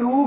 2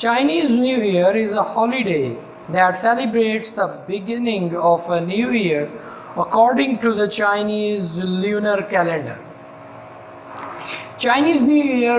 Chinese New Year is a holiday that celebrates the beginning of a new year according to the Chinese lunar calendar. Chinese New Year,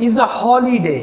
is a holiday.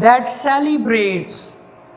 That celebrates,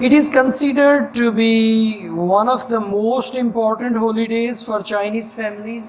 It is considered to be one of the most important holidays for Chinese families.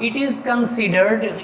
it is considered,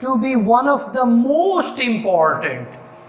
to be one of the most important,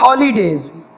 holidays,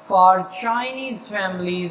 for Chinese families,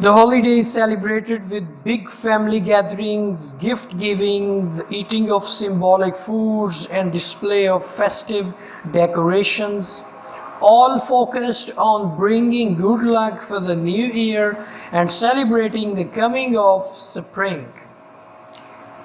The holiday is celebrated with big family gatherings, gift giving, the eating of symbolic foods and display of festive decorations, all focused on bringing good luck for the new year and celebrating the coming of spring.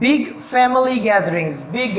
big family gatherings, big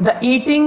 The eating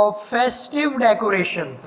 of festive decorations,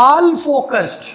all focused,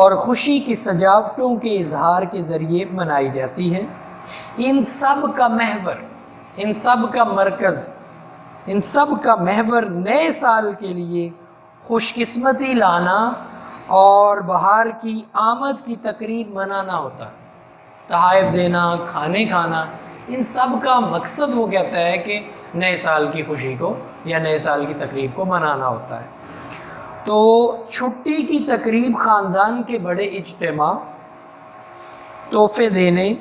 اور خوشی کی سجاوٹوں کے اظہار کے ذریعے منائی جاتی ہے۔ ان سب کا محور، ان سب کا مرکز، ان سب کا محور نئے سال کے لیے خوش قسمتی لانا اور بہار کی آمد کی تقریب منانا ہوتا ہے۔ تحائف دینا، کھانے کھانا، ان سب کا مقصد وہ کہتا ہے کہ نئے سال کی خوشی کو یا نئے سال کی تقریب کو منانا ہوتا ہے۔ تو چھٹی کی تقریب خاندان کے بڑے اجتماع، تحفے دینے،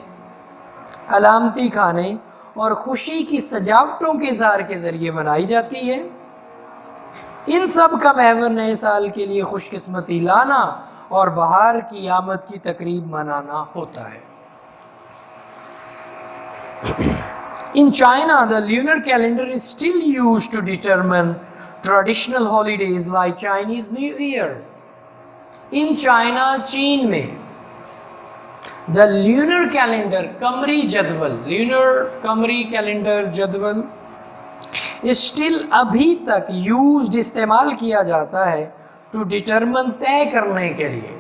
علامتی کھانے اور خوشی کی سجاوٹوں کے اظہار کے ذریعے منائی جاتی ہے۔ ان سب کا محور نئے سال کے لیے خوش قسمتی لانا اور بہار کی آمد کی تقریب منانا ہوتا ہے۔ In China, the lunar calendar is still used to determine traditional holidays like Chinese New Year. In China, چین میں the lunar calendar قمری جدول، lunar قمری کیلنڈر جدول is still ابھی تک used، استعمال کیا جاتا ہے to determine، طے کرنے کے لیے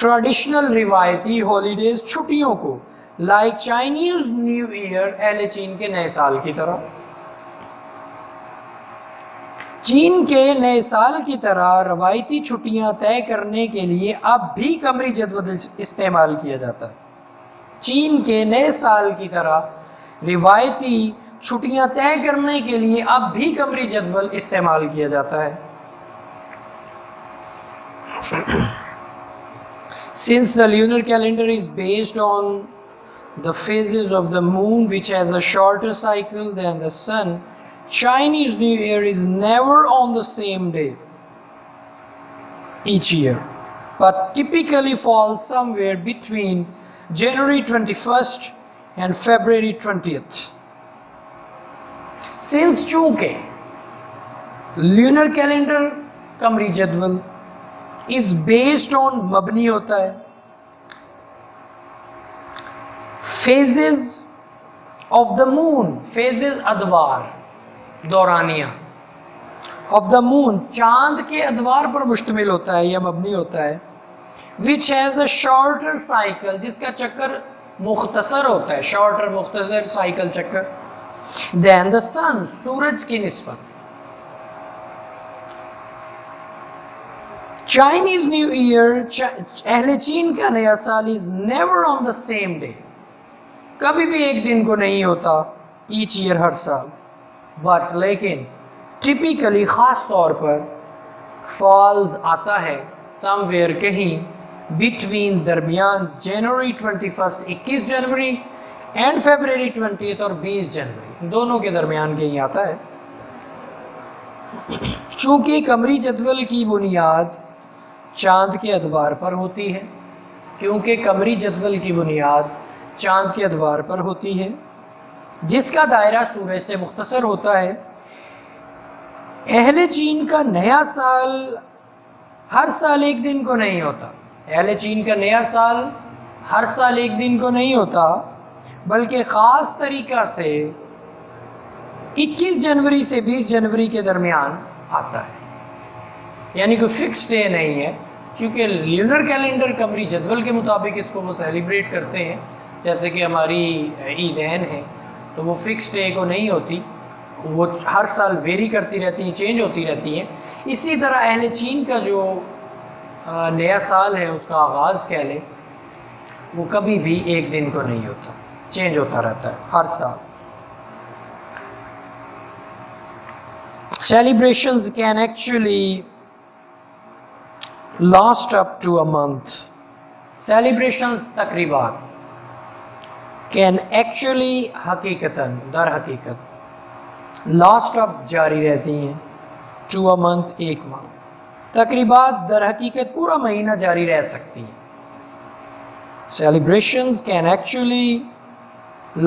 traditional روایتی holidays، چھٹیوں کو like Chinese New Year، اہل چین کے نئے سال کی طرح، چین کے نئے سال کی طرح روایتی چھٹیاں طے کرنے کے لیے اب بھی قمری جدول استعمال کیا جاتا ہے۔ چین کے نئے سال کی طرح روایتی چھٹیاں طے کرنے کے لیے اب بھی قمری جدول استعمال کیا جاتا ہے۔ Since the lunar calendar is based on the phases of the moon, which has a shorter cycle than the sun, Chinese New Year is never on the same day each year, but typically falls somewhere between January 21st and February 20th. Since چونکہ lunar calendar قمری جدول is based on، مبنی ہوتا ہے phases of the moon، phases ادوار، دورانیہ of the moon، چاند کے ادوار پر مشتمل ہوتا ہے یا مبنی ہوتا ہے، which has a shorter cycle، جس کا چکر مختصر ہوتا ہے، shorter، مختصر سائیکل چکر than the sun، سورج کی نسبت۔ Chinese New Year، اہل چین کا نیا سال is never on the same day، کبھی بھی ایک دن کو نہیں ہوتا، each year، ہر سال، بس لیکن typically، خاص طور پر falls آتا ہے somewhere، کہیں between، درمیان January 21st، 21 January and February 20th، اور 20 جنوری، دونوں کے درمیان کہیں آتا ہے۔ چونکہ قمری جدول کی بنیاد چاند کے ادوار پر ہوتی ہے، کیونکہ قمری جدول کی بنیاد چاند کے ادوار پر ہوتی ہے، جس کا دائرہ سورج سے مختصر ہوتا ہے، اہل چین کا نیا سال ہر سال ایک دن کو نہیں ہوتا، اہل چین کا نیا سال ہر سال ایک دن کو نہیں ہوتا، بلکہ خاص طریقہ سے 21 جنوری سے 20 جنوری کے درمیان آتا ہے، یعنی کوئی فکس ڈے نہیں ہے، کیونکہ لیونر کیلنڈر قمری جدول کے مطابق اس کو وہ سیلیبریٹ کرتے ہیں، جیسے کہ ہماری عیدین ہیں تو وہ فکس ڈے کو نہیں ہوتی، وہ ہر سال ویری کرتی رہتی ہیں، چینج ہوتی رہتی ہیں۔ اسی طرح اہل چین کا جو نیا سال ہے، اس کا آغاز کہہ لیں، وہ کبھی بھی ایک دن کو نہیں ہوتا، چینج ہوتا رہتا ہے ہر سال۔ Celebrations can actually last up to a month. Celebrations، تقریبات، can actually، حقیقتاً، در حقیقت، last up، جاری رہتی ہیں، to a month، ایک ماہ، تقریبات در حقیقت پورا مہینہ جاری رہ سکتی ہیں۔ Celebrations can actually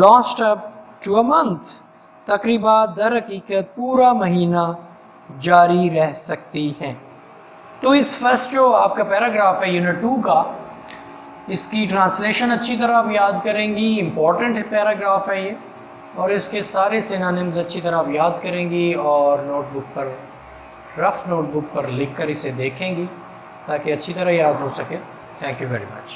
last up to a month، تقریبات در حقیقت پورا مہینہ جاری رہ سکتی ہیں۔ تو اس فرسٹ جو آپ کا پیراگراف ہے یونٹ 2 کا، اس کی ٹرانسلیشن اچھی طرح آپ یاد کریں گی، امپورٹنٹ پیراگراف ہے یہ، اور اس کے سارے سینونیمز اچھی طرح آپ یاد کریں گی اور نوٹ بک پر، رف نوٹ بک پر لکھ کر اسے دیکھیں گی تاکہ اچھی طرح یاد ہو سکے. Thank you very much.